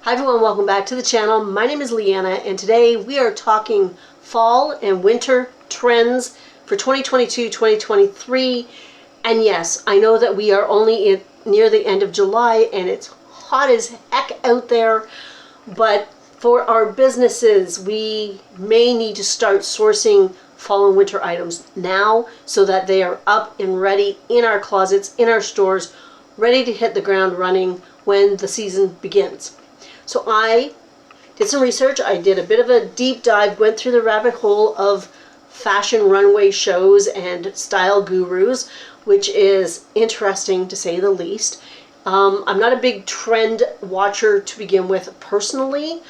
Hi everyone, welcome back to the channel. My name is Leanna and today we are talking fall and winter trends for 2022-2023. And yes, I know that we are only near the end of July and it's hot as heck out there, but for our businesses we may need to start sourcing fall and winter items now so that they are up and ready in our closets, in our stores, ready to hit the ground running when the season begins. So I did some research. I did a bit of a deep dive, went through the rabbit hole of fashion runway shows and style gurus, which is interesting to say the least. I'm not a big trend watcher to begin with personally,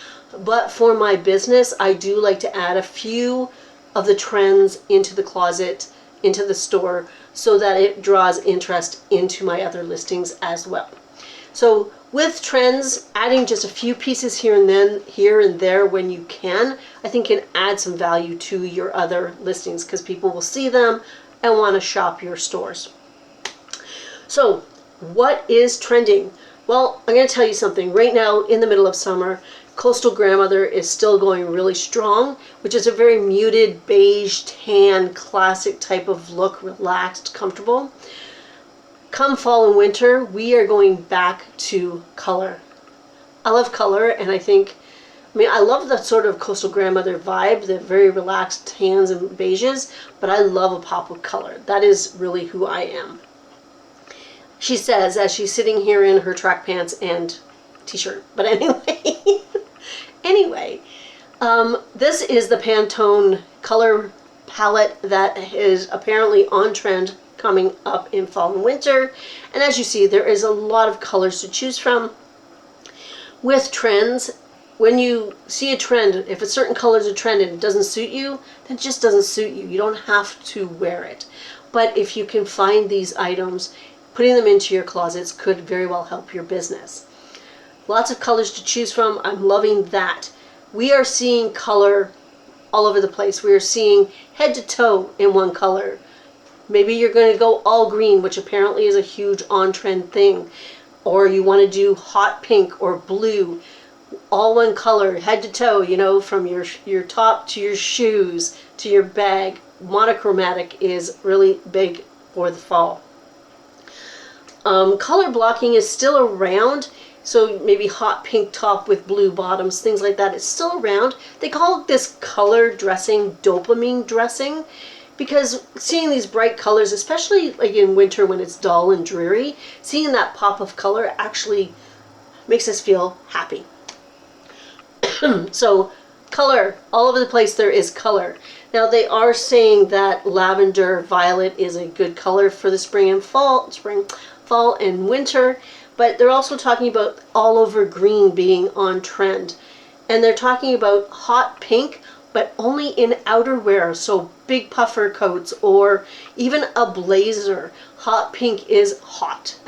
but for my business, I do like to add a few of the trends into the closet, into the store, so that it draws interest into my other listings as well. So with trends, adding just a few pieces here and there when you can, I think can add some value to your other listings because people will see them and want to shop your stores. So what is trending? Well, I'm going to tell you something. Right now, in the middle of summer, Coastal Grandmother is still going really strong, which is a very muted beige, tan, classic type of look, relaxed, comfortable. Come fall and winter, we are going back to color. I love color, and I love the sort of Coastal Grandmother vibe, the very relaxed tans and beiges, but I love a pop of color. That is really who I am. She says, as she's sitting here in her track pants and t-shirt. But anyway, this is the Pantone color palette that is apparently on trend coming up in fall and winter. And as you see, there is a lot of colors to choose from. With trends, when you see a trend, if a certain color is a trend and it doesn't suit you, then it just doesn't suit you. You don't have to wear it. But if you can find these items, putting them into your closets could very well help your business. Lots of colors to choose from. I'm loving that. We are seeing color all over the place. We are seeing head to toe in one color. Maybe you're going to go all green, which apparently is a huge on-trend thing. Or you want to do hot pink or blue, all one color, head to toe, you know, from your top to your shoes to your bag. Monochromatic is really big for the fall. Color blocking is still around. So maybe hot pink top with blue bottoms, things like that. It's still around. They call this color dressing dopamine dressing, because seeing these bright colors, especially like in winter when it's dull and dreary, seeing that pop of color actually makes us feel happy. So color, all over the place there is color. Now they are saying that lavender violet is a good color for the spring, fall and winter, but they're also talking about all over green being on trend. And they're talking about hot pink, but only in outerwear, so big puffer coats or even a blazer. Hot pink is hot.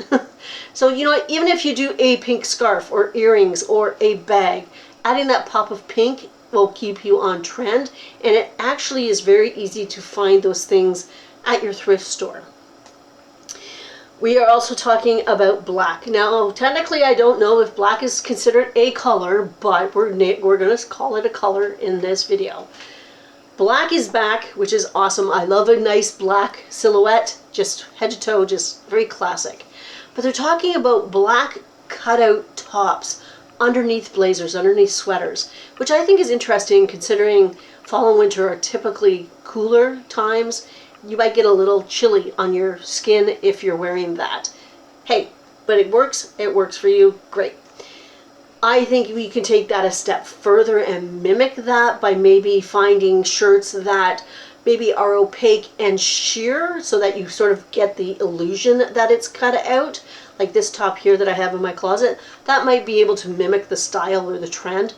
So, you know, even if you do a pink scarf or earrings or a bag, adding that pop of pink will keep you on trend, and it actually is very easy to find those things at your thrift store. We are also talking about black. Now, technically, I don't know if black is considered a color, but we're going to call it a color in this video. Black is back, which is awesome. I love a nice black silhouette, just head to toe, just very classic. But they're talking about black cutout tops underneath blazers, underneath sweaters, which I think is interesting considering fall and winter are typically cooler times. You might get a little chilly on your skin if you're wearing that. Hey, but it works for you, great. I think we can take that a step further and mimic that by maybe finding shirts that maybe are opaque and sheer so that you sort of get the illusion that it's cut out. Like this top here that I have in my closet, that might be able to mimic the style or the trend.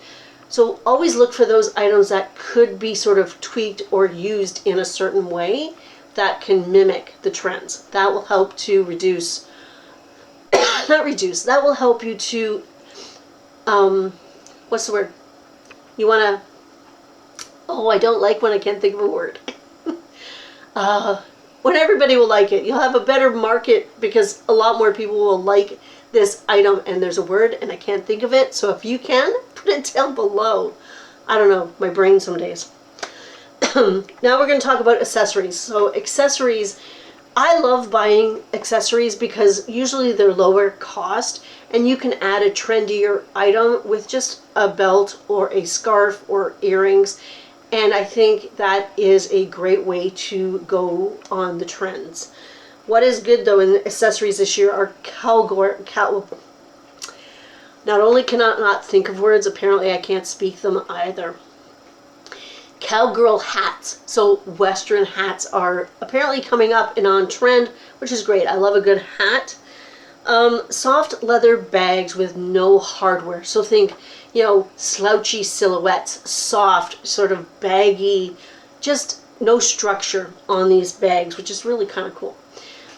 So always look for those items that could be sort of tweaked or used in a certain way that can mimic the trends. That will help to reduce, that will help you to, what's the word? You want to, I don't like when I can't think of a word. When everybody will like it. You'll have a better market because a lot more people will like this item and there's a word and I can't think of it. So if you can, put it down below. I don't know, my brain some days. Now we're going to talk about accessories. So accessories, I love buying accessories because usually they're lower cost and you can add a trendier item with just a belt or a scarf or earrings. And I think that is a great way to go on the trends. What is good though in accessories this year are not only cannot not think of words, apparently I can't speak them either. Cowgirl hats. So Western hats are apparently coming up and on trend, which is great. I love a good hat. Soft leather bags with no hardware. So think, slouchy silhouettes, soft, sort of baggy, just no structure on these bags, which is really kind of cool.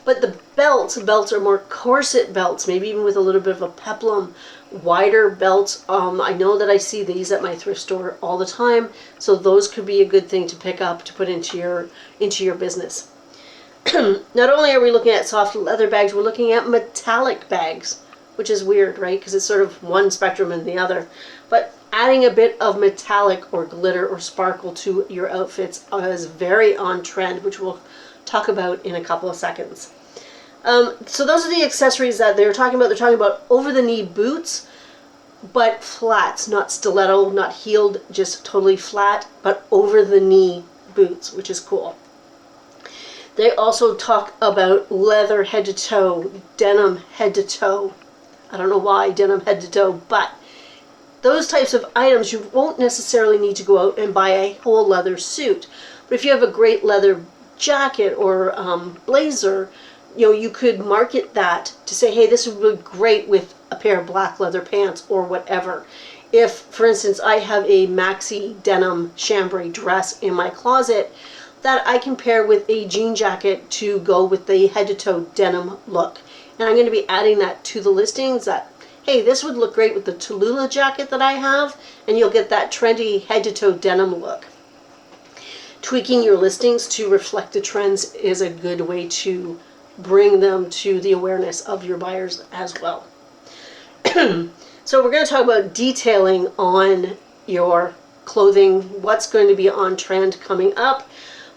But the belts are more corset belts, maybe even with a little bit of a peplum, wider belts. I know that I see these at my thrift store all the time, so those could be a good thing to pick up to put into your business. Not only are we looking at soft leather bags, we're looking at metallic bags, which is weird, right? Because it's sort of one spectrum and the other. But adding a bit of metallic or glitter or sparkle to your outfits is very on trend, which we'll talk about in a couple of seconds. So those are the accessories that they're talking about. They're talking about over-the-knee boots, but flats, not stiletto, not heeled, just totally flat, but over-the-knee boots, which is cool. They also talk about leather head to toe, denim head to toe. I don't know why denim head to toe, but those types of items, you won't necessarily need to go out and buy a whole leather suit. But if you have a great leather jacket or blazer, you could market that to say, hey, this would look great with a pair of black leather pants or whatever. If, for instance, I have a maxi denim chambray dress in my closet that I can pair with a jean jacket to go with the head-to-toe denim look. And I'm going to be adding that to the listings that, hey, this would look great with the Tallulah jacket that I have, and you'll get that trendy head-to-toe denim look. Tweaking your listings to reflect the trends is a good way to bring them to the awareness of your buyers as well. So we're going to talk about detailing on your clothing, what's going to be on trend coming up.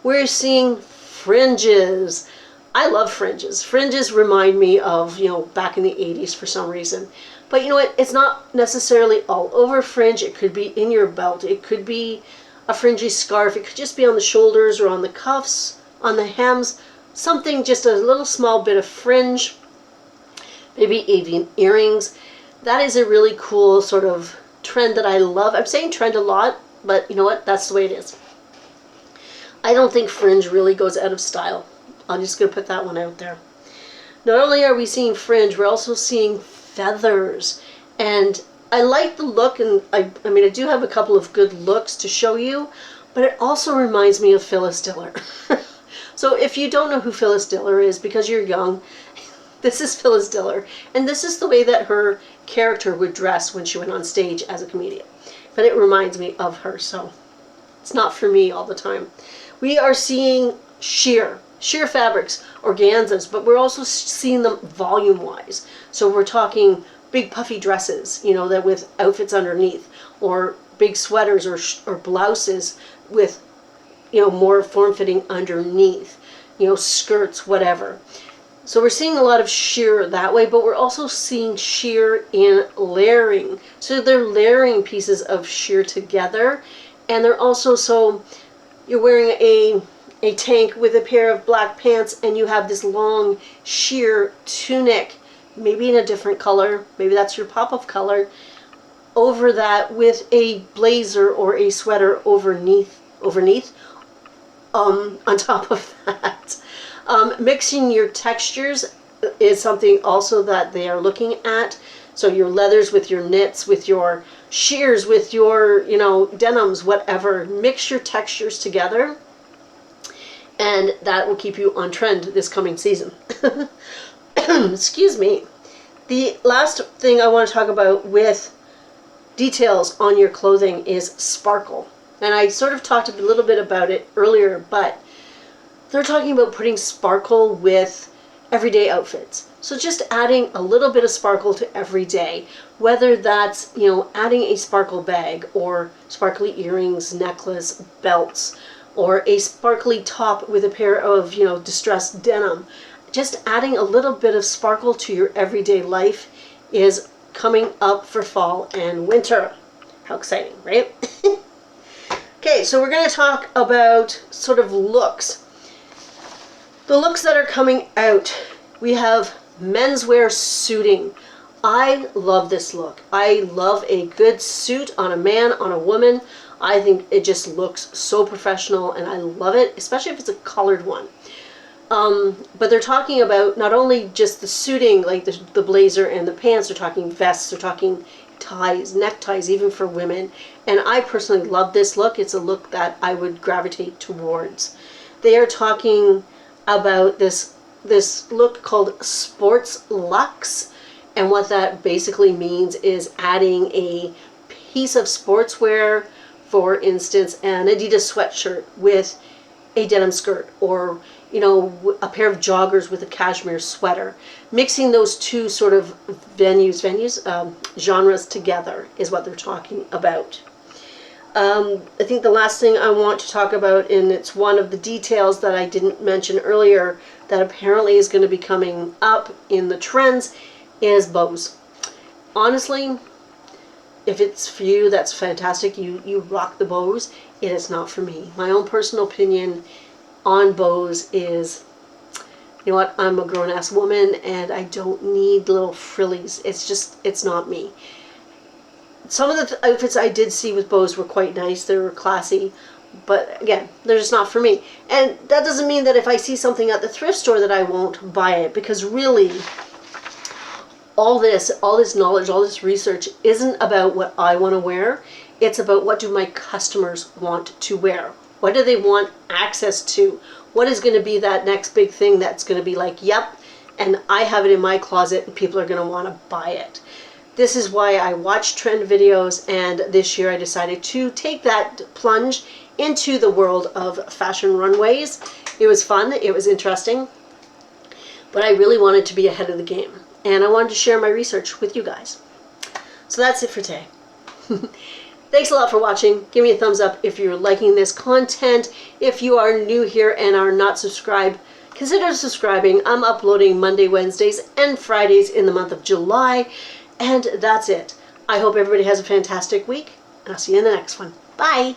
We're seeing fringes. I love fringes. Fringes remind me of, back in the 80s for some reason. But you know what? It's not necessarily all over fringe. It could be in your belt. It could be a fringy scarf. It could just be on the shoulders or on the cuffs, on the hems. Something, just a little small bit of fringe, maybe even earrings. That is a really cool sort of trend that I love. I'm saying trend a lot, but you know what? That's the way it is. I don't think fringe really goes out of style. I'm just going to put that one out there. Not only are we seeing fringe, we're also seeing feathers. And I like the look, and I do have a couple of good looks to show you, but it also reminds me of Phyllis Diller. So if you don't know who Phyllis Diller is because you're young, this is Phyllis Diller. And this is the way that her character would dress when she went on stage as a comedian. But it reminds me of her, so it's not for me all the time. We are seeing sheer fabrics, organzas, but we're also seeing them volume-wise. So we're talking big puffy dresses, that with outfits underneath, or big sweaters or blouses with more form-fitting underneath, skirts, whatever. So we're seeing a lot of sheer that way, but we're also seeing sheer in layering. So they're layering pieces of sheer together, and they're also, so you're wearing a tank with a pair of black pants, and you have this long sheer tunic, maybe in a different color, maybe that's your pop-up color, over that with a blazer or a sweater overneath, on top of that. Mixing your textures is something also that they are looking at. So your leathers with your knits, with your sheers, with your, denims, whatever. Mix your textures together, and that will keep you on trend this coming season. Excuse me. The last thing I want to talk about with details on your clothing is sparkle. And I sort of talked a little bit about it earlier, but they're talking about putting sparkle with everyday outfits. So just adding a little bit of sparkle to every day, whether that's, adding a sparkle bag or sparkly earrings, necklace, belts, or a sparkly top with a pair of, distressed denim. Just adding a little bit of sparkle to your everyday life is coming up for fall and winter. How exciting, right? Okay, so we're going to talk about sort of looks. The looks that are coming out. We have menswear suiting. I love this look. I love a good suit on a man, on a woman. I think it just looks so professional and I love it, especially if it's a colored one. But they're talking about not only just the suiting, like the blazer and the pants, they're talking vests, they're talking ties, neckties, even for women. And I personally love this look. It's a look that I would gravitate towards. They are talking about this look called sports luxe, and what that basically means is adding a piece of sportswear, for instance, an Adidas sweatshirt with a denim skirt, or a pair of joggers with a cashmere sweater. Mixing those two sort of genres together is what they're talking about. I think the last thing I want to talk about, and it's one of the details that I didn't mention earlier that apparently is going to be coming up in the trends, is bows. Honestly, if it's for you, that's fantastic. You rock the bows. It is not for me. My own personal opinion on bows is, you know what, I'm a grown-ass woman and I don't need little frillies. It's not me. Some of the outfits I did see with bows were quite nice. They were classy. But again, they're just not for me. And that doesn't mean that if I see something at the thrift store that I won't buy it. Because really, all this knowledge, all this research isn't about what I want to wear. It's about what do my customers want to wear. What do they want access to? What is going to be that next big thing that's going to be like, yep, and I have it in my closet and people are going to want to buy it. This is why I watch trend videos, and this year I decided to take that plunge into the world of fashion runways. It was fun, it was interesting, but I really wanted to be ahead of the game, and I wanted to share my research with you guys. So that's it for today. Thanks a lot for watching. Give me a thumbs up if you're liking this content. If you are new here and are not subscribed, consider subscribing. I'm uploading Monday, Wednesdays, and Fridays in the month of July. And that's it. I hope everybody has a fantastic week, and I'll see you in the next one. Bye!